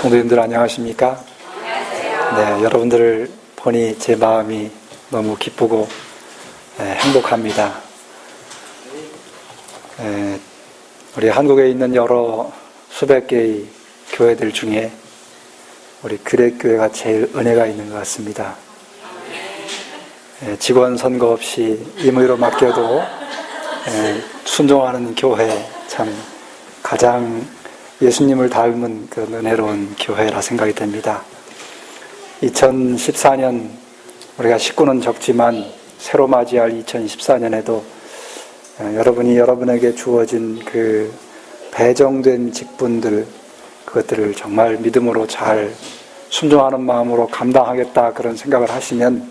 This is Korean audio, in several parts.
성도님들 안녕하십니까? 네, 여러분들을 보니 제 마음이 너무 기쁘고 행복합니다. 우리 한국에 있는 여러 수백 개의 교회들 중에 우리 규례교회가 제일 은혜가 있는 것 같습니다. 직원 선거 없이 임의로 맡겨도 순종하는 교회, 참 가장 예수님을 닮은 그런 은혜로운 교회라 생각이 됩니다. 2014년 우리가 식구는 적지만 새로 맞이할 2014년에도 여러분이 여러분에게 주어진 그 배정된 직분들, 그것들을 정말 믿음으로 잘 순종하는 마음으로 감당하겠다 그런 생각을 하시면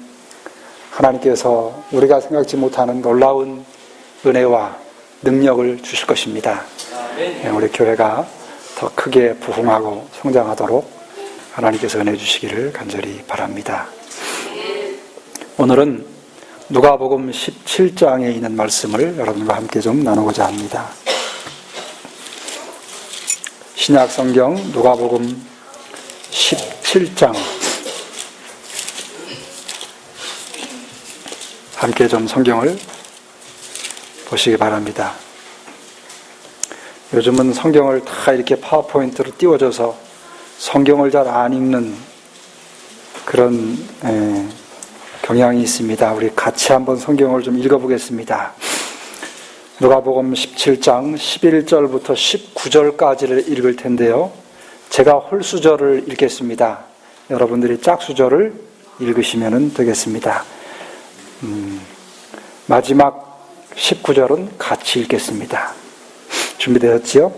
하나님께서 우리가 생각지 못하는 놀라운 은혜와 능력을 주실 것입니다. 우리 교회가 더 크게 부흥하고 성장하도록 하나님께서 은혜 주시기를 간절히 바랍니다. 오늘은 누가복음 17장에 있는 말씀을 여러분과 함께 좀 나누고자 합니다. 신약 성경 누가복음 17장 함께 좀 성경을 보시기 바랍니다. 요즘은 성경을 다 이렇게 파워포인트로 띄워줘서 성경을 잘 안 읽는 그런 경향이 있습니다. 우리 같이 한번 성경을 좀 읽어보겠습니다. 누가복음 17장 11절부터 19절까지를 읽을 텐데요. 제가 홀수절을 읽겠습니다. 여러분들이 짝수절을 읽으시면 되겠습니다. 마지막 19절은 같이 읽겠습니다. 준비되었지요?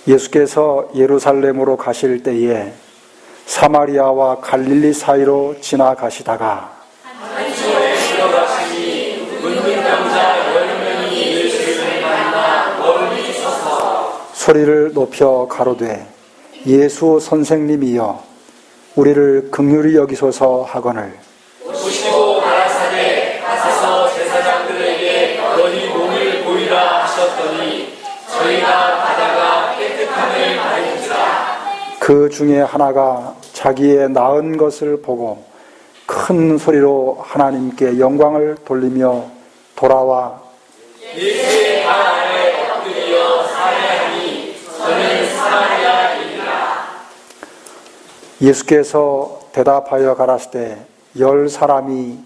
예수께서 예루살렘으로 가실 때에 사마리아와 갈릴리 사이로 지나가시다가 한 집에 들어가시니 문둥병자 10명이 예수를 만나 멀리 서서 소리를 높여 가로되 예수 선생님이여 우리를 긍휼히 여기소서 하거늘 오시고 가라사대 가셔서 제사장들에게 너희 몸을 보이라 하셨더니 저희가 가다가 깨끗함을 받은지라. 그 중에 하나가 자기의 낳은 것을 보고 큰 소리로 하나님께 영광을 돌리며 돌아와 예수의 발 아래 엎드려 살해하니 저는 사마리아인이라. 예수께서 대답하여 가라사대 10사람이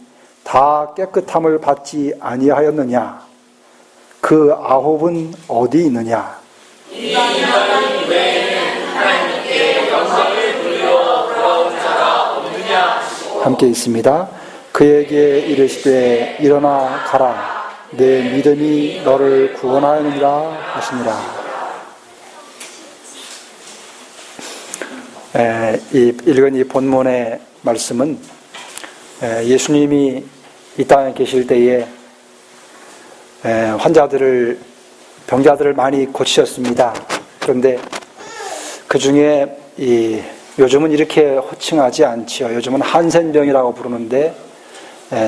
다 깨끗함을 받지 아니하였느냐? 그 9은 어디 있느냐? 이 인간이 외에는 하나님께 영광을 돌려 돌아온 자가 없느냐? 함께 있습니다. 그에게 이르시되 일어나 가라. 내 믿음이 너를 구원하였느니라 하시니라. 읽은 이 본문의 말씀은 예수님이 이 땅에 계실 때에 병자들을 많이 고치셨습니다. 그런데 그 중에 요즘은 이렇게 호칭하지 않지요. 요즘은 한센병이라고 부르는데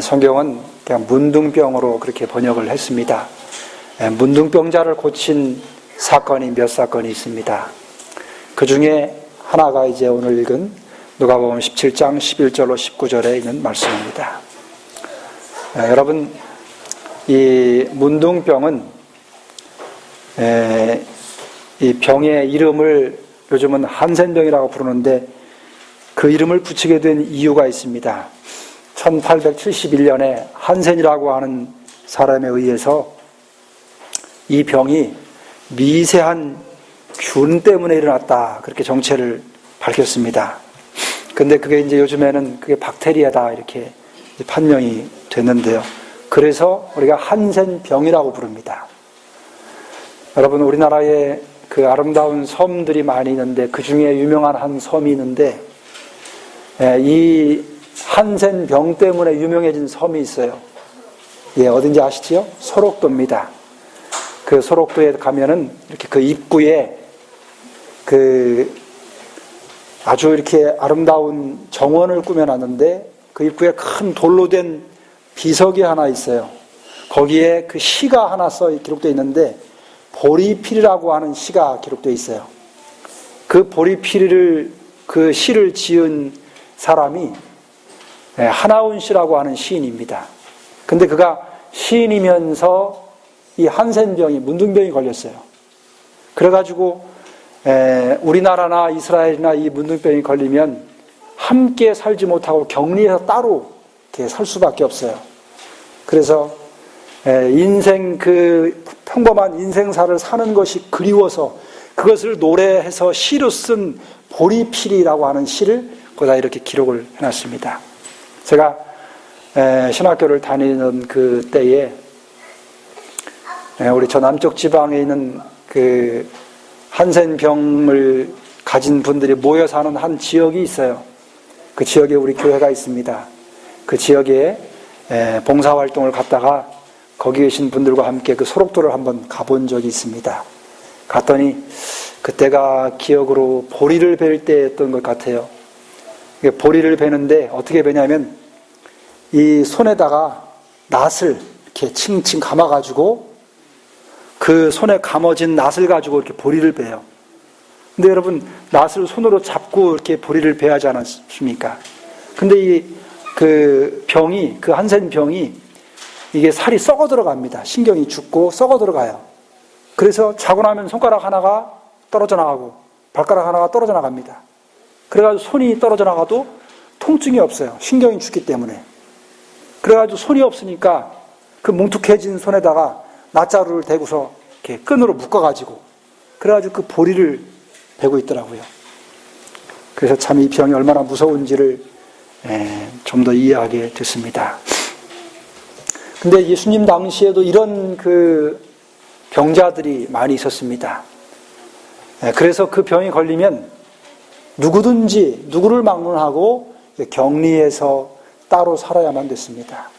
성경은 그냥 문둥병으로 그렇게 번역을 했습니다. 문둥병자를 고친 사건이 몇 사건이 있습니다. 그 중에 하나가 이제 오늘 읽은 누가복음 17장 11절로 19절에 있는 말씀입니다. 여러분, 이 문둥병은 이 병의 이름을 요즘은 한센병이라고 부르는데 그 이름을 붙이게 된 이유가 있습니다. 1871년에 한센이라고 하는 사람에 의해서 이 병이 미세한 균 때문에 일어났다, 그렇게 정체를 밝혔습니다. 근데 그게 이제 요즘에는 그게 박테리아다 이렇게 판명이 됐는데요. 그래서 우리가 한센병이라고 부릅니다. 여러분, 우리나라에 그 아름다운 섬들이 많이 있는데 그 중에 유명한 한 섬이 있는데 이 한센병 때문에 유명해진 섬이 있어요. 어딘지 아시지요? 소록도입니다. 그 소록도에 가면은 이렇게 그 입구에 그 아주 이렇게 아름다운 정원을 꾸며놨는데 그 입구에 큰 돌로 된 비석이 하나 있어요. 거기에 그 시가 하나 기록되어 있는데 보리필이라고 하는 시가 기록되어 있어요. 그 보리필을, 그 시를 지은 사람이 하나운 씨라고 하는 시인입니다. 근데 그가 시인이면서 이 한센병이, 문둥병이 걸렸어요. 그래가지고 우리나라나 이스라엘이나 이 문둥병이 걸리면 함께 살지 못하고 격리해서 따로 이렇게 살 수밖에 없어요. 그래서 인생, 그 평범한 인생사를 사는 것이 그리워서 그것을 노래해서 시로 쓴 보리필이라고 하는 시를 거기다 이렇게 기록을 해놨습니다. 제가 신학교를 다니는 그 때에 우리 저 남쪽 지방에 있는 그 한센병을 가진 분들이 모여 사는 한 지역이 있어요. 그 지역에 우리 교회가 있습니다. 그 지역에 봉사활동을 갔다가 거기 계신 분들과 함께 그 소록도를 한번 가본 적이 있습니다. 갔더니 그때가 기억으로 보리를 벨 때였던 것 같아요. 보리를 베는데 어떻게 베냐면 이 손에다가 낫을 이렇게 칭칭 감아가지고 그 손에 감아진 낫을 가지고 이렇게 보리를 베요. 근데 여러분, 낫을 손으로 잡고 이렇게 보리를 베야 하지 않았습니까? 근데 그 병이, 그 한센병이 이게 살이 썩어 들어갑니다. 신경이 죽고 썩어 들어가요. 그래서 자고 나면 손가락 하나가 떨어져 나가고 발가락 하나가 떨어져 나갑니다. 그래가지고 손이 떨어져 나가도 통증이 없어요. 신경이 죽기 때문에. 그래가지고 손이 없으니까 그 뭉툭해진 손에다가 낫자루를 대고서 이렇게 끈으로 묶어가지고 그래가지고 그 보리를 베고 있더라고요. 그래서 참 이 병이 얼마나 무서운지를 좀 더 이해하게 됐습니다. 근데 예수님 당시에도 이런 그 병자들이 많이 있었습니다. 그래서 그 병이 걸리면 누구든지 누구를 막론하고 격리해서 따로 살아야만 됐습니다.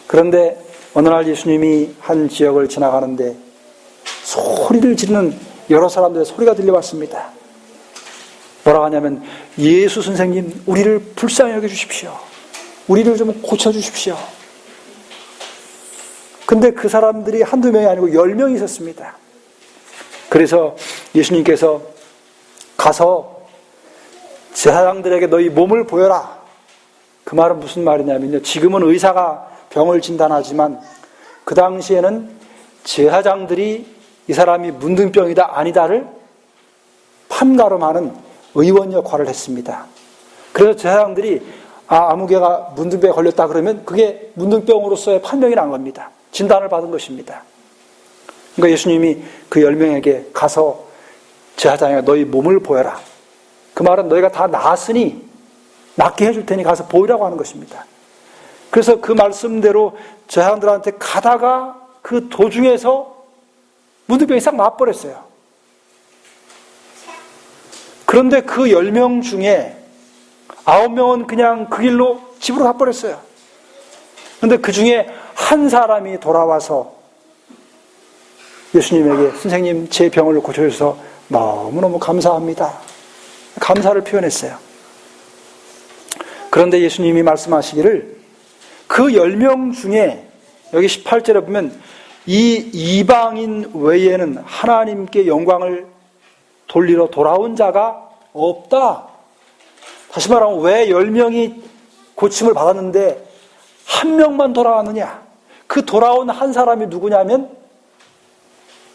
그런데 어느 날 예수님이 한 지역을 지나가는데 소리를 지르는 여러 사람들의 소리가 들려왔습니다. 뭐라고 하냐면, 예수 선생님, 우리를 불쌍히 여겨주십시오. 우리를 좀 고쳐주십시오. 근데 그 사람들이 한두 명이 아니고 10명이 있었습니다. 그래서 예수님께서 가서 제사장들에게 너희 몸을 보여라. 그 말은 무슨 말이냐면요, 지금은 의사가 병을 진단하지만 그 당시에는 제사장들이 이 사람이 문둥병이다 아니다를 판가름하는 의원 역할을 했습니다. 그래서 제사장들이 아무개가 문둥병에 걸렸다 그러면 그게 문둥병으로서의 판명이 난 겁니다. 진단을 받은 것입니다. 그러니까 예수님이 그 10명에게 가서 제사장에게 너희 몸을 보여라. 그 말은 너희가 다 나았으니 낫게 해줄 테니 가서 보이라고 하는 것입니다. 그래서 그 말씀대로 제사장들한테 가다가 그 도중에서 문둥병이 싹 나와버렸어요. 그런데 그 10명 중에 9명은 그냥 그 길로 집으로 가버렸어요. 그런데 그 중에 한 사람이 돌아와서 예수님에게 선생님 제 병을 고쳐주셔서 너무너무 감사합니다. 감사를 표현했어요. 그런데 예수님이 말씀하시기를 그 10명 중에 여기 18절에 보면 이 이방인 외에는 하나님께 영광을 돌리러 돌아온 자가 없다. 다시 말하면 왜 10명이 고침을 받았는데 한 명만 돌아왔느냐? 그 돌아온 한 사람이 누구냐면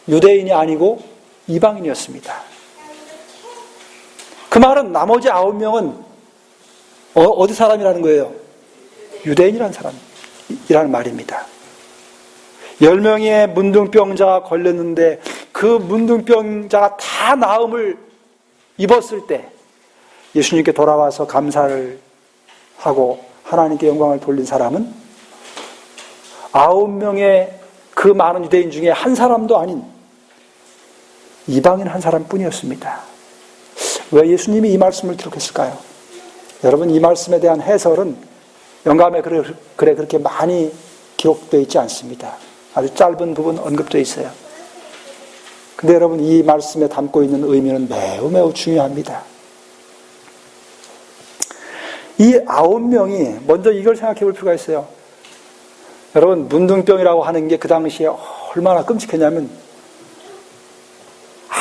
유대인이 아니고 이방인이었습니다. 그 말은 나머지 9명은 어디 사람이라는 거예요? 유대인이라는 사람이라는 말입니다. 10명의 문둥병자가 걸렸는데 그 문둥병자가 다 나음을 입었을 때 예수님께 돌아와서 감사를 하고 하나님께 영광을 돌린 사람은 9명의 그 많은 유대인 중에 한 사람도 아닌 이방인 한 사람뿐이었습니다. 왜 예수님이 이 말씀을 기록했을까요? 여러분, 이 말씀에 대한 해설은 영감에 그렇게 많이 기록되어 있지 않습니다. 아주 짧은 부분 언급되어 있어요. 근데 여러분, 이 말씀에 담고 있는 의미는 매우 중요합니다. 이 9명이 먼저 이걸 생각해 볼 필요가 있어요. 여러분, 문둥병이라고 하는 게 그 당시에 얼마나 끔찍했냐면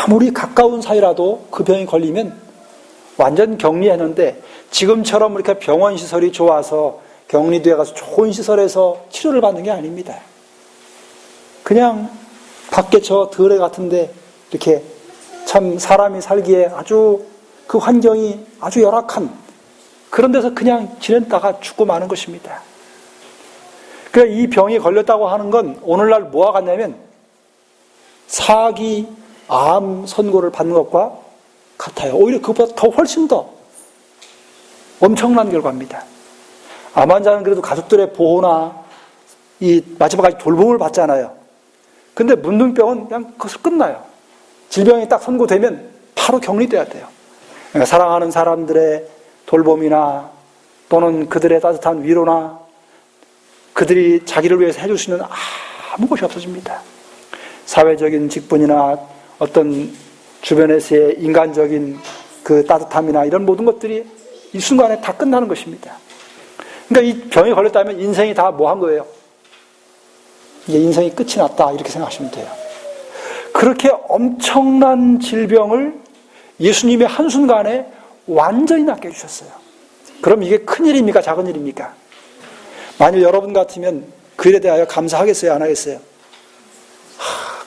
아무리 가까운 사이라도 그 병이 걸리면 완전 격리했는데 지금처럼 이렇게 병원 시설이 좋아서 격리돼 가서 좋은 시설에서 치료를 받는 게 아닙니다. 그냥 밖에 저 들에 같은데 이렇게 참 사람이 살기에 아주 그 환경이 아주 열악한 그런 데서 그냥 지냈다가 죽고 마는 것입니다. 그러니까 이 병이 걸렸다고 하는 건 오늘날 뭐와 같냐면 사기, 암 선고를 받는 것과 같아요. 오히려 그것보다 더 훨씬 더 엄청난 결과입니다. 암 환자는 그래도 가족들의 보호나 이 마지막까지 돌봄을 받잖아요. 근데 문둥병은 그냥 그것을 끝나요. 질병이 딱 선고되면 바로 격리돼야 돼요. 그러니까 사랑하는 사람들의 돌봄이나 또는 그들의 따뜻한 위로나 그들이 자기를 위해서 해줄 수 있는 아무 것이 없어집니다. 사회적인 직분이나 어떤 주변에서의 인간적인 그 따뜻함이나 이런 모든 것들이 이 순간에 다 끝나는 것입니다. 그러니까 이 병이 걸렸다면 인생이 다 뭐 한 거예요? 이제 인생이 끝이 났다 이렇게 생각하시면 돼요. 그렇게 엄청난 질병을 예수님의 한순간에 완전히 낫게 해주셨어요. 그럼 이게 큰일입니까? 작은 일입니까? 만일 여러분 같으면 그 일에 대하여 감사하겠어요? 안 하겠어요?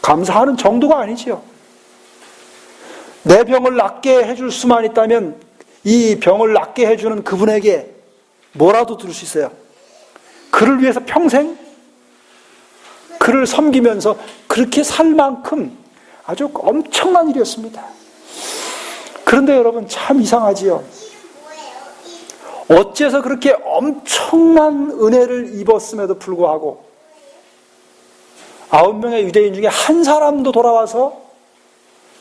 감사하는 정도가 아니지요. 내 병을 낫게 해줄 수만 있다면 이 병을 낫게 해주는 그분에게 뭐라도 들을 수 있어요. 그를 위해서 평생 그를 섬기면서 그렇게 살 만큼 아주 엄청난 일이었습니다. 그런데 여러분 참 이상하지요. 어째서 그렇게 엄청난 은혜를 입었음에도 불구하고 9명의 유대인 중에 한 사람도 돌아와서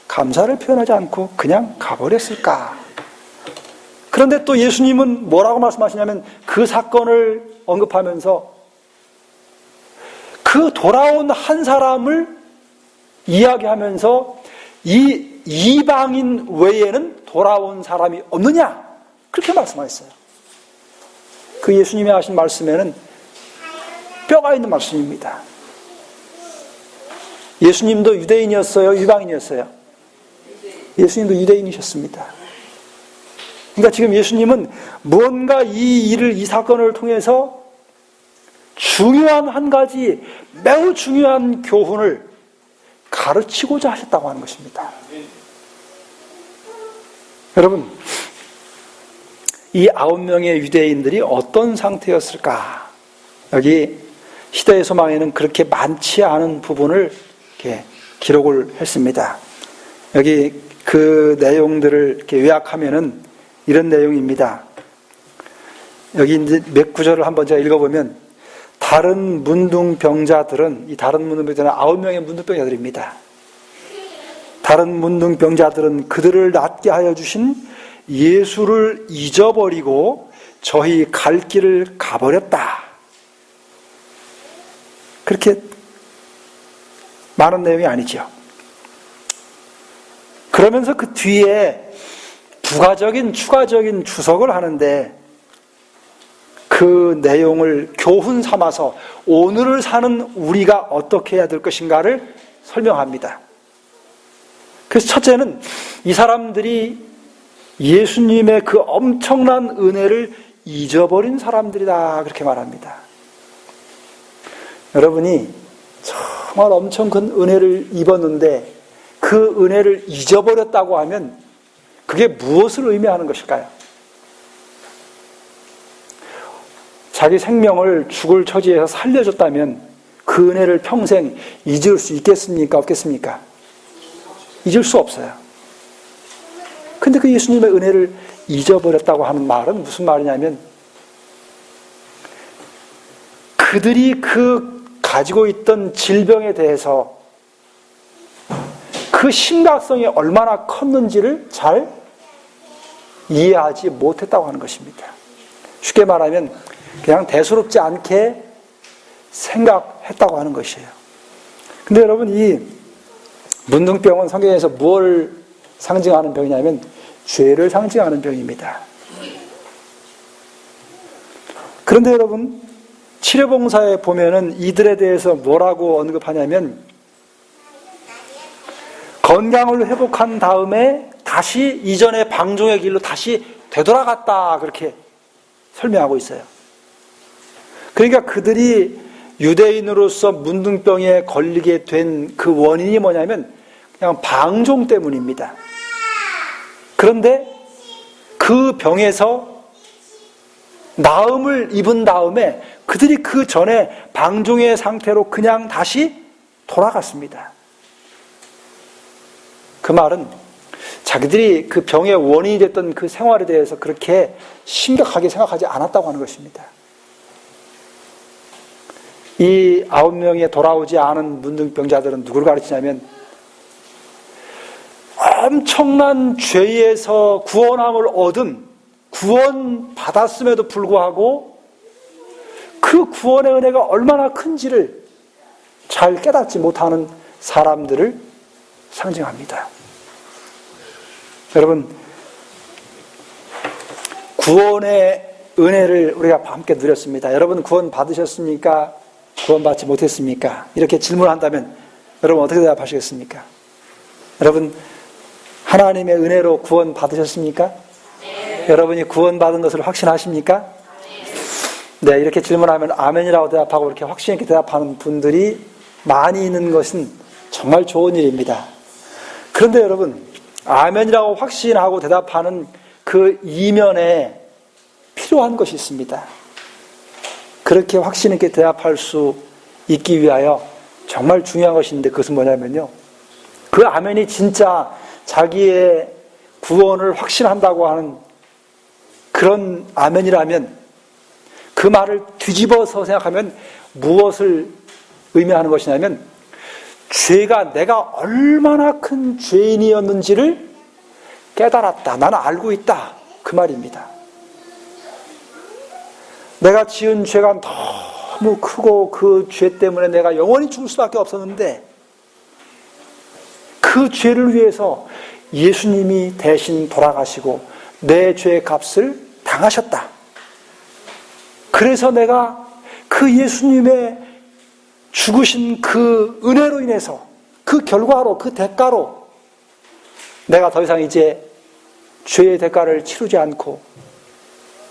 감사를 표현하지 않고 그냥 가버렸을까? 그런데 또 예수님은 뭐라고 말씀하시냐면 그 사건을 언급하면서 그 돌아온 한 사람을 이야기하면서 이 이방인 외에는 돌아온 사람이 없느냐? 그렇게 말씀하셨어요. 그 예수님이 하신 말씀에는 뼈가 있는 말씀입니다. 예수님도 유대인이었어요? 이방인이었어요? 예수님도 유대인이셨습니다. 그러니까 지금 예수님은 무언가 이 사건을 통해서 중요한 한 가지, 매우 중요한 교훈을 가르치고자 하셨다고 하는 것입니다. 여러분, 이 9명의 유대인들이 어떤 상태였을까? 여기 시대의 소망에는 그렇게 많지 않은 부분을 이렇게 기록을 했습니다. 여기 그 내용들을 이렇게 요약하면은 이런 내용입니다. 여기 이제 몇 구절을 한번 제가 읽어보면 다른 문둥병자들은 이 다른 문둥병자는 9명의 문둥병자들입니다. 다른 문둥병자들은 그들을 낫게 하여 주신 예수를 잊어버리고 저희 갈 길을 가버렸다. 그렇게 많은 내용이 아니죠. 그러면서 그 뒤에 추가적인 주석을 하는데 그 내용을 교훈 삼아서 오늘을 사는 우리가 어떻게 해야 될 것인가를 설명합니다. 그래서 첫째는 이 사람들이 예수님의 그 엄청난 은혜를 잊어버린 사람들이다 그렇게 말합니다. 여러분이 정말 엄청 큰 은혜를 입었는데 그 은혜를 잊어버렸다고 하면 그게 무엇을 의미하는 것일까요? 자기 생명을 죽을 처지에서 살려줬다면 그 은혜를 평생 잊을 수 있겠습니까? 없겠습니까? 잊을 수 없어요. 근데 그 예수님의 은혜를 잊어버렸다고 하는 말은 무슨 말이냐면 그들이 그 가지고 있던 질병에 대해서 그 심각성이 얼마나 컸는지를 잘 이해하지 못했다고 하는 것입니다. 쉽게 말하면 그냥 대수롭지 않게 생각했다고 하는 것이에요. 근데 여러분 이 문둥병은 성경에서 무엇을 상징하는 병이냐면 죄를 상징하는 병입니다. 그런데 여러분 치료봉사에 보면은 이들에 대해서 뭐라고 언급하냐면 건강을 회복한 다음에 다시 이전의 방종의 길로 다시 되돌아갔다, 그렇게 설명하고 있어요. 그러니까 그들이 유대인으로서 문둥병에 걸리게 된 그 원인이 뭐냐면 그냥 방종 때문입니다. 그런데 그 병에서 나음을 입은 다음에 그들이 그 전에 방종의 상태로 그냥 다시 돌아갔습니다. 그 말은 자기들이 그 병의 원인이 됐던 그 생활에 대해서 그렇게 심각하게 생각하지 않았다고 하는 것입니다. 이 9명의 돌아오지 않은 문둥병자들은 누구를 가르치냐면 엄청난 죄에서 구원함을 얻은, 구원받았음에도 불구하고 그 구원의 은혜가 얼마나 큰지를 잘 깨닫지 못하는 사람들을 상징합니다. 여러분, 구원의 은혜를 우리가 함께 누렸습니다. 여러분 구원 받으셨습니까? 구원받지 못했습니까? 이렇게 질문한다면 여러분 어떻게 대답하시겠습니까? 여러분 하나님의 은혜로 구원 받으셨습니까? 네. 여러분이 구원받은 것을 확신하십니까? 네, 이렇게 질문하면 아멘이라고 대답하고 이렇게 확신 있게 대답하는 분들이 많이 있는 것은 정말 좋은 일입니다. 그런데 여러분, 아멘이라고 확신하고 대답하는 그 이면에 필요한 것이 있습니다. 그렇게 확신 있게 대답할 수 있기 위하여 정말 중요한 것인데, 그것은 뭐냐면요, 그 아멘이 진짜 자기의 구원을 확신한다고 하는 그런 아멘이라면 그 말을 뒤집어서 생각하면 무엇을 의미하는 것이냐면, 죄가 내가 얼마나 큰 죄인이었는지를 깨달았다, 나는 알고 있다, 그 말입니다. 내가 지은 죄가 너무 크고 그 죄 때문에 내가 영원히 죽을 수밖에 없었는데 그 죄를 위해서 예수님이 대신 돌아가시고 내 죄의 값을 당하셨다. 그래서 내가 그 예수님의 죽으신 그 은혜로 인해서, 그 결과로, 그 대가로 내가 더 이상 이제 죄의 대가를 치르지 않고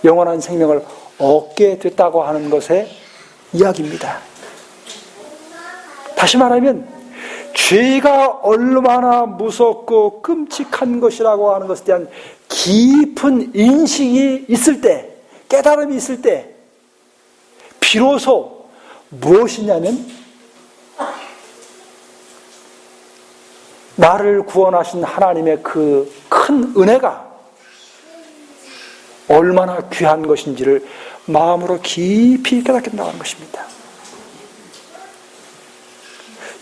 영원한 생명을 얻게 됐다고 하는 것의 이야기입니다. 다시 말하면 죄가 얼마나 무섭고 끔찍한 것이라고 하는 것에 대한 깊은 인식이 있을 때, 깨달음이 있을 때 비로소 무엇이냐면 나를 구원하신 하나님의 그 큰 은혜가 얼마나 귀한 것인지를 마음으로 깊이 깨닫게 된다는 것입니다.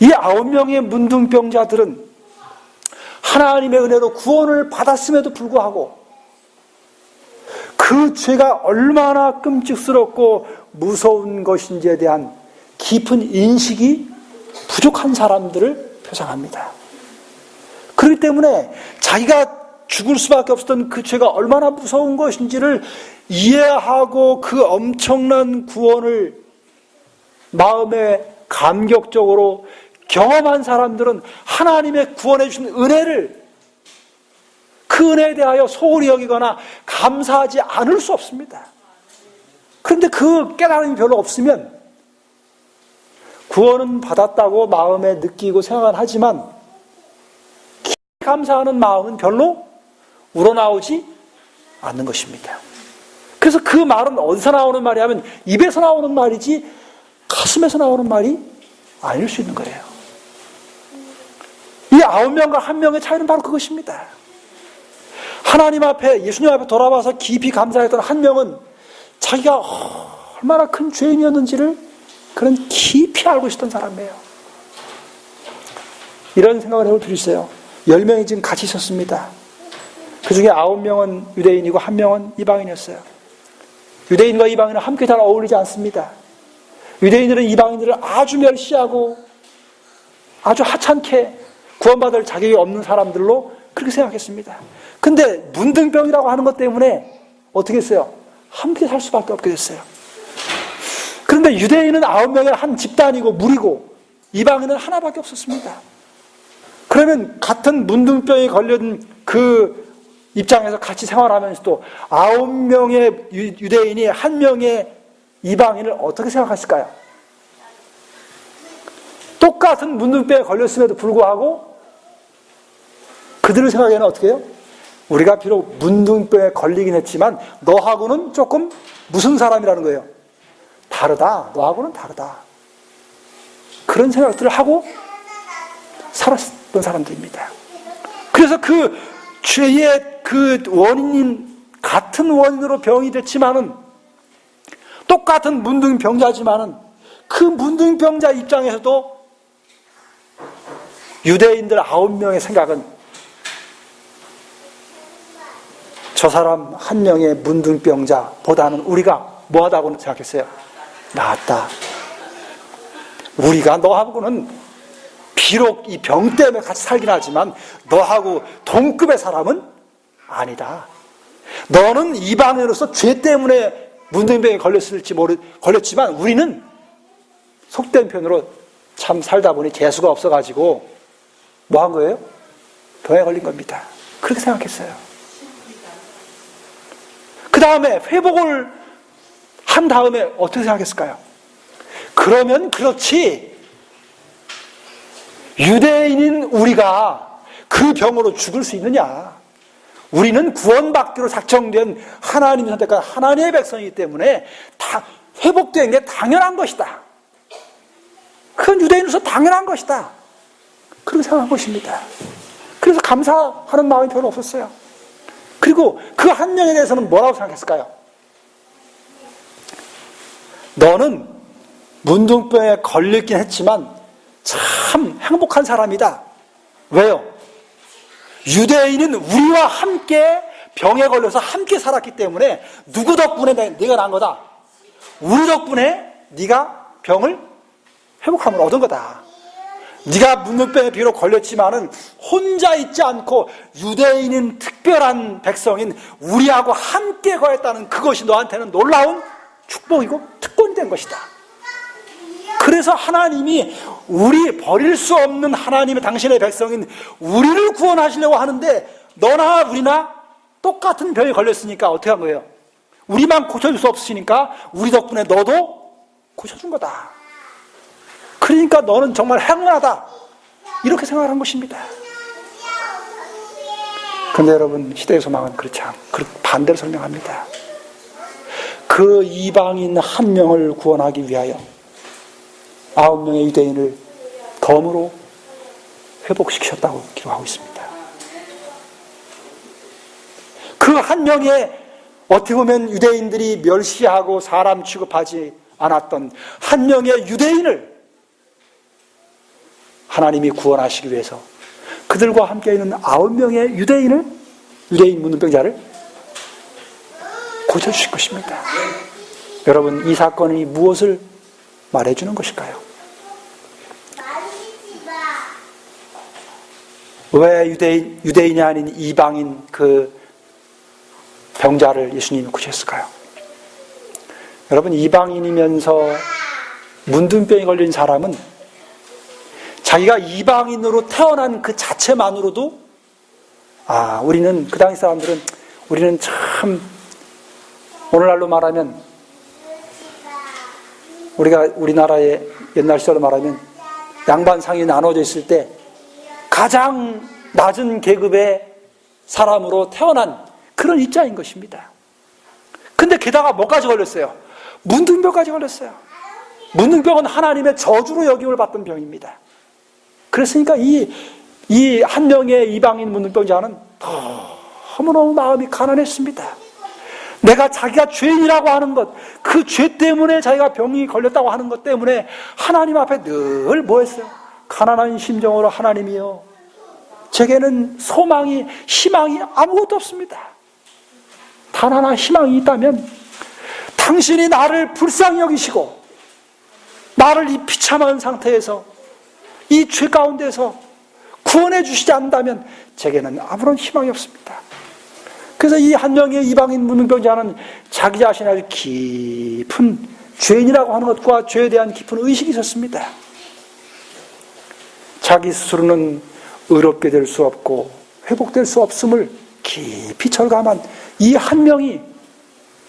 이 9명의 문둥병자들은 하나님의 은혜로 구원을 받았음에도 불구하고 그 죄가 얼마나 끔찍스럽고 무서운 것인지에 대한 깊은 인식이 부족한 사람들을 표상합니다. 그렇기 때문에 자기가 죽을 수밖에 없었던 그 죄가 얼마나 무서운 것인지를 이해하고 그 엄청난 구원을 마음에 감격적으로 경험한 사람들은 하나님의 구원해 주신 은혜를, 그 은혜에 대하여 소홀히 여기거나 감사하지 않을 수 없습니다. 그런데 그 깨달음이 별로 없으면 구원은 받았다고 마음에 느끼고 생각은 하지만 감사하는 마음은 별로 우러나오지 않는 것입니다. 그래서 그 말은 어디서 나오는 말이 하면 입에서 나오는 말이지 가슴에서 나오는 말이 아닐 수 있는 거예요. 이 9명과 1명의 차이는 바로 그것입니다. 하나님 앞에, 예수님 앞에 돌아와서 깊이 감사했던 1명은 자기가 얼마나 큰 죄인이었는지를 그런 깊이 알고 있었던 사람이에요. 이런 생각을 해볼 필요 있어요. 10명이 지금 같이 있었습니다. 그 중에 9명은 유대인이고 1명은 이방인이었어요. 유대인과 이방인은 함께 잘 어울리지 않습니다. 유대인들은 이방인들을 아주 멸시하고 아주 하찮게 구원받을 자격이 없는 사람들로 그렇게 생각했습니다. 근데 문둥병이라고 하는 것 때문에 어떻게 했어요? 함께 살 수밖에 없게 됐어요. 그런데 유대인은 9명의 한 집단이고 무리고 이방인은 하나밖에 없었습니다. 그러면 같은 문둥병에 걸린 그 입장에서 같이 생활하면서도 9명의 유대인이 1명의 이방인을 어떻게 생각했을까요? 똑같은 문둥병에 걸렸음에도 불구하고 그들의 생각에는 어떻게 해요? 우리가 비록 문둥병에 걸리긴 했지만 너하고는 조금 무슨 사람이라는 거예요? 다르다. 너하고는 다르다. 그런 생각들을 하고 살았던 사람들입니다. 그래서 그 죄의 그 원인인 같은 원인으로 병이 됐지만은 똑같은 문둥병자지만은 그 문둥병자 입장에서도 유대인들 9명의 생각은 저 사람 1명의 문둥병자보다는 우리가 뭐하다고 생각했어요? 낫다. 우리가 너하고는 비록 이 병 때문에 같이 살긴 하지만 너하고 동급의 사람은 아니다. 너는 이방인으로서 죄 때문에 문둥병에 걸렸지만 우리는 속된 편으로 참 살다 보니 재수가 없어가지고 뭐 한 거예요? 병에 걸린 겁니다. 그렇게 생각했어요. 그 다음에 회복을 한 다음에 어떻게 생각했을까요? 그러면 그렇지 유대인인 우리가 그 병으로 죽을 수 있느냐? 우리는 구원받기로 작정된 하나님이 선택한 하나님의 백성이기 때문에 다 회복된 게 당연한 것이다. 그건 유대인으로서 당연한 것이다. 그렇게 생각한 것입니다. 그래서 감사하는 마음이 별로 없었어요. 그리고 그 1명에 대해서는 뭐라고 생각했을까요? 너는 문둥병에 걸리긴 했지만 참 행복한 사람이다. 왜요? 유대인은 우리와 함께 병에 걸려서 함께 살았기 때문에 누구 덕분에 네가 난 거다? 우리 덕분에 네가 병을 회복함을 얻은 거다. 네가 문둥병에 비록 걸렸지만은 혼자 있지 않고 유대인인 특별한 백성인 우리하고 함께 거했다는 그것이 너한테는 놀라운 축복이고 특권이 된 것이다. 그래서 하나님이 우리 버릴 수 없는 하나님의 당신의 백성인 우리를 구원하시려고 하는데 너나 우리나 똑같은 병에 걸렸으니까 어떻게 한 거예요? 우리만 고쳐줄 수 없으시니까 우리 덕분에 너도 고쳐준 거다. 그러니까 너는 정말 행운하다. 이렇게 생각한 것입니다. 그런데 여러분 시대의 소망은 그렇지 않고 반대로 설명합니다. 그 이방인 1명을 구원하기 위하여 9명의 유대인을 덤으로 회복시키셨다고 기록하고 있습니다. 그 1명의 어떻게 보면 유대인들이 멸시하고 사람 취급하지 않았던 1명의 유대인을 하나님이 구원하시기 위해서 그들과 함께 있는 9명의 유대인 문둥병자를 고쳐주실 것입니다. 여러분 이 사건이 무엇을 말해주는 것일까요? 왜 유대인이 아닌 이방인 그 병자를 예수님이 고쳤을까요? 여러분 이방인이면서 문둥병에 걸린 사람은 자기가 이방인으로 태어난 그 자체만으로도 우리는 그 당시 사람들은 우리는 참 오늘날로 말하면 우리가 우리나라의 옛날 시절로 말하면 양반 상이 나눠져 있을 때 가장 낮은 계급의 사람으로 태어난 그런 입장인 것입니다. 근데 게다가 뭐까지 걸렸어요? 문둥병까지 걸렸어요. 문둥병은 하나님의 저주로 여김을 받던 병입니다. 그랬으니까 이 1명의 이방인 문둥병자는 너무너무 마음이 가난했습니다. 내가 자기가 죄인이라고 하는 것, 그 죄 때문에 자기가 병이 걸렸다고 하는 것 때문에 하나님 앞에 늘 뭐 했어요? 가난한 심정으로 하나님이요, 제게는 소망이, 희망이 아무것도 없습니다. 단 하나 희망이 있다면 당신이 나를 불쌍히 여기시고 나를 이 비참한 상태에서 이 죄 가운데서 구원해 주시지 않는다면 제게는 아무런 희망이 없습니다. 그래서 이 1명의 이방인 문둥병자는 자기 자신이 아주 깊은 죄인이라고 하는 것과 죄에 대한 깊은 의식이 있었습니다. 자기 스스로는 의롭게 될 수 없고 회복될 수 없음을 깊이 절감한 이 한 명이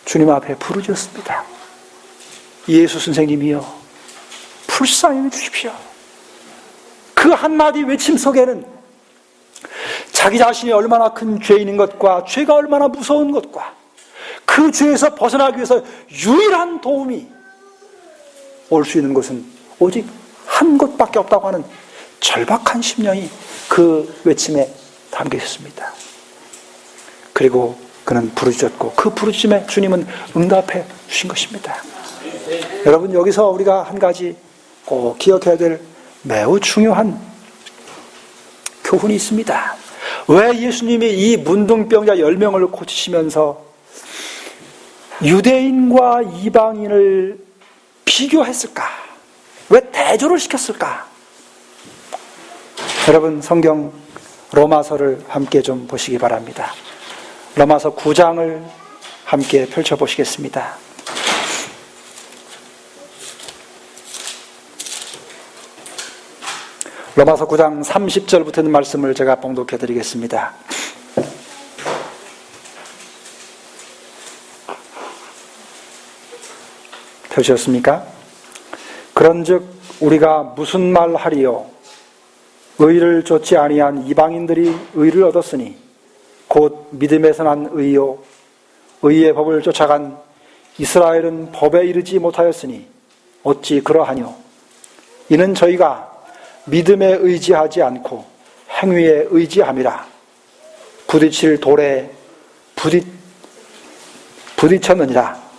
주님 앞에 부르짖었습니다. 예수 선생님이여, 불쌍히 여겨주십시오. 그 한마디 외침 속에는 자기 자신이 얼마나 큰 죄인인 것과 죄가 얼마나 무서운 것과 그 죄에서 벗어나기 위해서 유일한 도움이 올 수 있는 곳은 오직 한 곳밖에 없다고 하는 절박한 심령이 그 외침에 담겨 있었습니다. 그리고 그는 부르짖었고 그 부르짖음에 주님은 응답해 주신 것입니다. 여러분, 여기서 우리가 한 가지 꼭 기억해야 될 매우 중요한 교훈이 있습니다. 왜 예수님이 이 문둥병자 10명을 고치시면서 유대인과 이방인을 비교했을까? 왜 대조를 시켰을까? 여러분, 성경 로마서를 함께 좀 보시기 바랍니다. 로마서 9장을 함께 펼쳐보시겠습니다. 로마서 9장 30절부터 있는 말씀을 제가 봉독해 드리겠습니다. 펴주셨습니까? 그런즉 우리가 무슨 말 하리요? 의를 좇지 아니한 이방인들이 의를 얻었으니 곧 믿음에서 난 의요 의의 법을 쫓아간 이스라엘은 법에 이르지 못하였으니 어찌 그러하뇨? 이는 저희가 믿음에 의지하지 않고 행위에 의지함이라. 부딪힐 돌에 부딪혔느니라.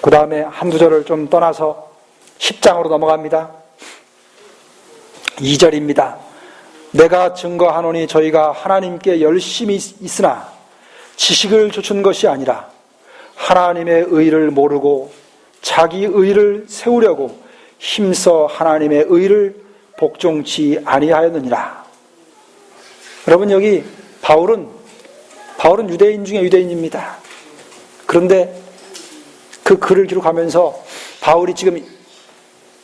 그 다음에 한두 절을 좀 떠나서 10장으로 넘어갑니다. 2절입니다. 내가 증거하노니 저희가 하나님께 열심히 있으나 지식을 좇은 것이 아니라 하나님의 의를 모르고 자기 의를 세우려고 힘써 하나님의 의를 복종치 아니하였느니라. 여러분, 여기 바울은 유대인 중에 유대인입니다. 그런데 그 글을 기록하면서 바울이 지금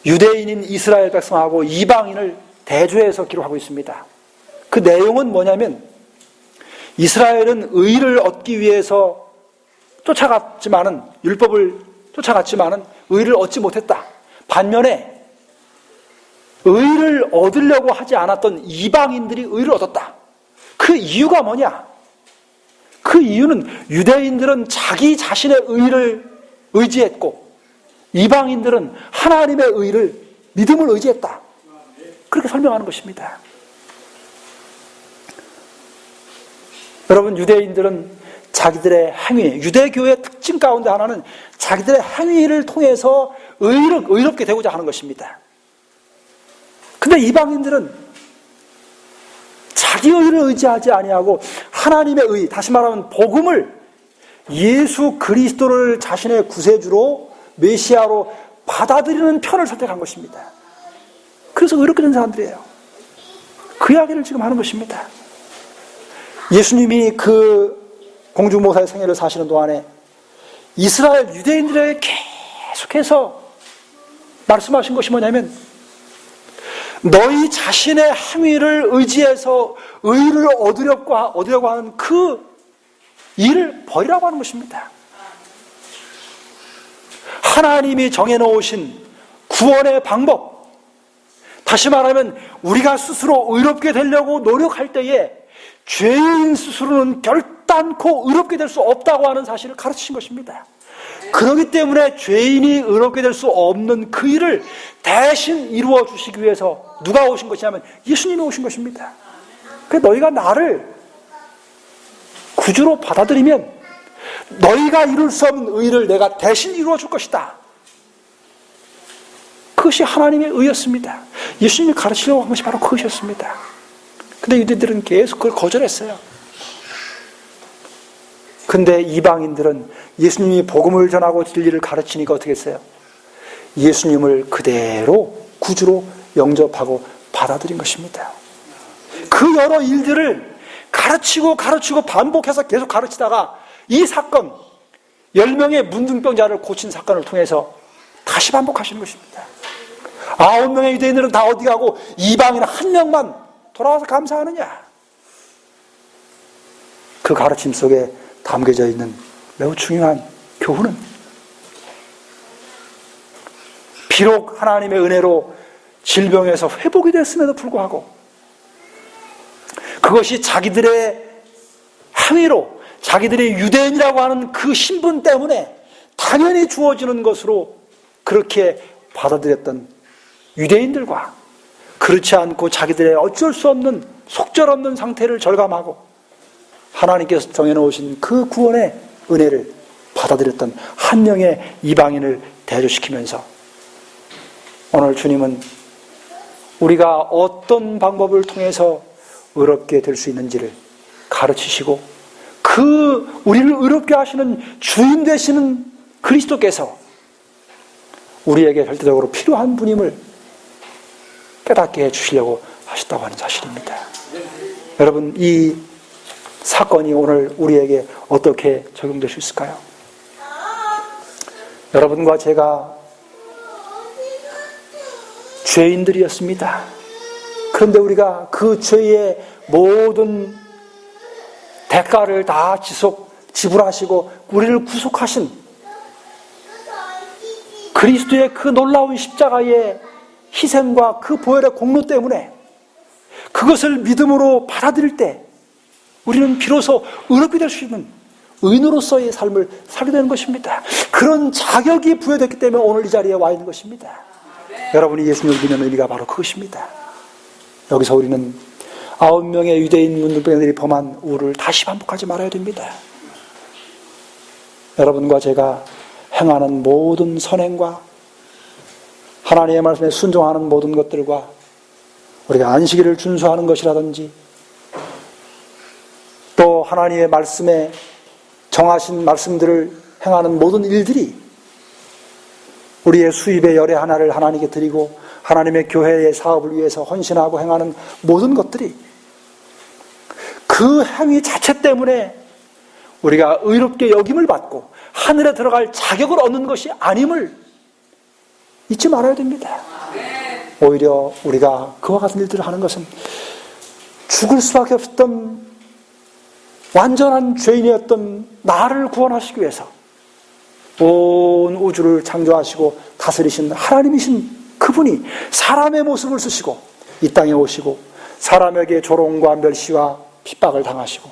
유대인인 이스라엘 백성하고 이방인을 대조해서 기록하고 있습니다. 그 내용은 뭐냐면 이스라엘은 의를 얻기 위해서 쫓아갔지만은, 율법을 쫓아갔지만은 의를 얻지 못했다. 반면에 의를 얻으려고 하지 않았던 이방인들이 의를 얻었다. 그 이유가 뭐냐? 그 이유는 유대인들은 자기 자신의 의를 의지했고 이방인들은 하나님의 의를, 믿음을 의지했다. 그렇게 설명하는 것입니다. 여러분, 유대인들은 자기들의 행위, 유대교의 특징 가운데 하나는 자기들의 행위를 통해서 의롭게 되고자 하는 것입니다. 근데 이방인들은 자기 의를 의지하지 아니하고 하나님의 의, 다시 말하면 복음을, 예수 그리스도를 자신의 구세주로, 메시아로 받아들이는 편을 선택한 것입니다. 그래서 의롭게 된 사람들이에요. 그 이야기를 지금 하는 것입니다. 예수님이 그 공주모사의 생애를 사시는 동안에 이스라엘 유대인들에게 계속해서 말씀하신 것이 뭐냐면, 너희 자신의 행위를 의지해서 의를 얻으려고 하는 그 일을 버리라고 하는 것입니다. 하나님이 정해놓으신 구원의 방법, 다시 말하면 우리가 스스로 의롭게 되려고 노력할 때에 죄인 스스로는 결단코 의롭게 될 수 없다고 하는 사실을 가르치신 것입니다. 그렇기 때문에 죄인이 의롭게 될 수 없는 그 일을 대신 이루어 주시기 위해서 누가 오신 것이냐면 예수님이 오신 것입니다. 그래서 너희가 나를 구주로 받아들이면 너희가 이룰 수 없는 의를 내가 대신 이루어 줄 것이다. 그것이 하나님의 의였습니다. 예수님이 가르치려고 한 것이 바로 그것이었습니다. 근데 유대인들은 계속 그걸 거절했어요. 근데 이방인들은 예수님이 복음을 전하고 진리를 가르치니까 어떻게 했어요? 예수님을 그대로 구주로 영접하고 받아들인 것입니다. 그 여러 일들을 가르치고 반복해서 계속 가르치다가 이 사건, 10명의 문둥병자를 고친 사건을 통해서 다시 반복하시는 것입니다. 9명의 유대인들은 다 어디 가고 이방인 한 명만 돌아와서 감사하느냐? 그 가르침 속에 담겨져 있는 매우 중요한 교훈은 비록 하나님의 은혜로 질병에서 회복이 됐음에도 불구하고 그것이 자기들의 행위로 자기들이 유대인이라고 하는 그 신분 때문에 당연히 주어지는 것으로 그렇게 받아들였던 유대인들과 그렇지 않고 자기들의 어쩔 수 없는 속절없는 상태를 절감하고 하나님께서 정해놓으신 그 구원의 은혜를 받아들였던 한 명의 이방인을 대조시키면서 오늘 주님은 우리가 어떤 방법을 통해서 의롭게 될 수 있는지를 가르치시고 그 우리를 의롭게 하시는 주인 되시는 그리스도께서 우리에게 절대적으로 필요한 분임을 깨닫게 해주시려고 하셨다고 하는 사실입니다. 여러분, 이 사건이 오늘 우리에게 어떻게 적용될 수 있을까요? 여러분과 제가 죄인들이었습니다. 그런데 우리가 그 죄의 모든 대가를 다 지불하시고 우리를 구속하신 그리스도의 그 놀라운 십자가의 희생과 그 보혈의 공로 때문에 그것을 믿음으로 받아들일 때 우리는 비로소 의롭게 될 수 있는 의인으로서의 삶을 살게 되는 것입니다. 그런 자격이 부여됐기 때문에 오늘 이 자리에 와 있는 것입니다. 여러분이 예수님을 믿는 의미가 바로 그것입니다. 여기서 우리는 9명의 유대인 문둥병들이 범한 우를 다시 반복하지 말아야 됩니다. 여러분과 제가 행하는 모든 선행과 하나님의 말씀에 순종하는 모든 것들과 우리가 안식일을 준수하는 것이라든지 또 하나님의 말씀에 정하신 말씀들을 행하는 모든 일들이 우리의 수입의 열의 하나를 하나님께 드리고 하나님의 교회의 사업을 위해서 헌신하고 행하는 모든 것들이 그 행위 자체 때문에 우리가 의롭게 여김을 받고 하늘에 들어갈 자격을 얻는 것이 아님을 잊지 말아야 됩니다. 오히려 우리가 그와 같은 일들을 하는 것은 죽을 수밖에 없었던 완전한 죄인이었던 나를 구원하시기 위해서 온 우주를 창조하시고 다스리신 하나님이신 그분이 사람의 모습을 쓰시고 이 땅에 오시고 사람에게 조롱과 멸시와 핍박을 당하시고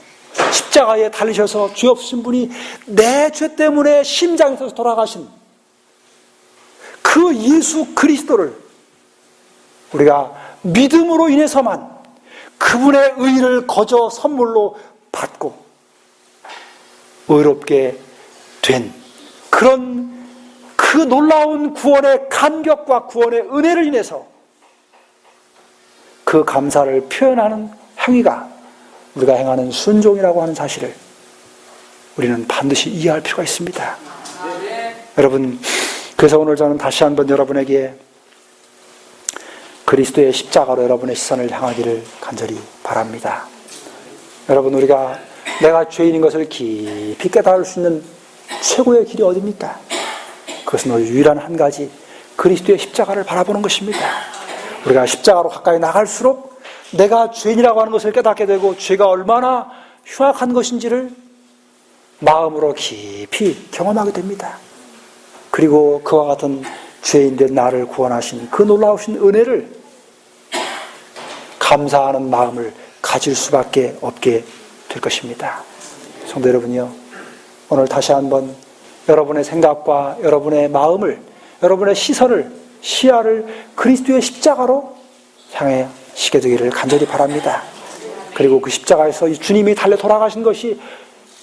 십자가에 달리셔서 죄 없으신 분이 내 죄 때문에 심장에서 돌아가신 그 예수 그리스도를 우리가 믿음으로 인해서만 그분의 의를 거저 선물로 받고 의롭게 된 그런 그 놀라운 구원의 감격과 구원의 은혜를 인해서 그 감사를 표현하는 행위가 우리가 행하는 순종이라고 하는 사실을 우리는 반드시 이해할 필요가 있습니다. 여러분, 그래서 오늘 저는 다시 한번 여러분에게 그리스도의 십자가로 여러분의 시선을 향하기를 간절히 바랍니다. 여러분, 우리가 내가 죄인인 것을 깊이 깨달을 수 있는 최고의 길이 어디입니까? 그것은 오늘 유일한 한 가지 그리스도의 십자가를 바라보는 것입니다. 우리가 십자가로 가까이 나갈수록 내가 죄인이라고 하는 것을 깨닫게 되고 죄가 얼마나 흉악한 것인지를 마음으로 깊이 경험하게 됩니다. 그리고 그와 같은 죄인된 나를 구원하신 그 놀라우신 은혜를 감사하는 마음을 가질 수밖에 없게 될 것입니다. 성도 여러분이요, 오늘 다시 한번 여러분의 생각과 여러분의 마음을, 여러분의 시선을, 시야를 그리스도의 십자가로 향하시게 되기를 간절히 바랍니다. 그리고 그 십자가에서 이 주님이 달려 돌아가신 것이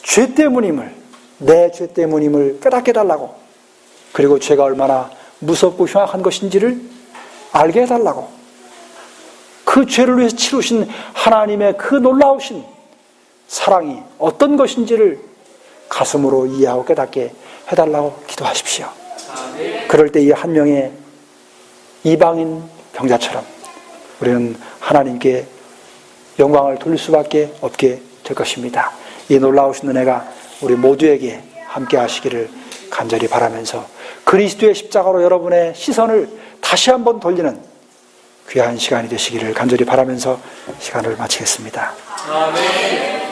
죄 때문임을, 내 죄 때문임을 깨닫게 해달라고, 그리고 죄가 얼마나 무섭고 흉악한 것인지를 알게 해달라고, 그 죄를 위해서 치루신 하나님의 그 놀라우신 사랑이 어떤 것인지를 가슴으로 이해하고 깨닫게 해달라고 기도하십시오. 그럴 때 이 한 명의 이방인 병자처럼 우리는 하나님께 영광을 돌릴 수밖에 없게 될 것입니다. 이 놀라우신 은혜가 우리 모두에게 함께 하시기를 간절히 바라면서 그리스도의 십자가로 여러분의 시선을 다시 한번 돌리는 귀한 시간이 되시기를 간절히 바라면서 시간을 마치겠습니다. 아멘.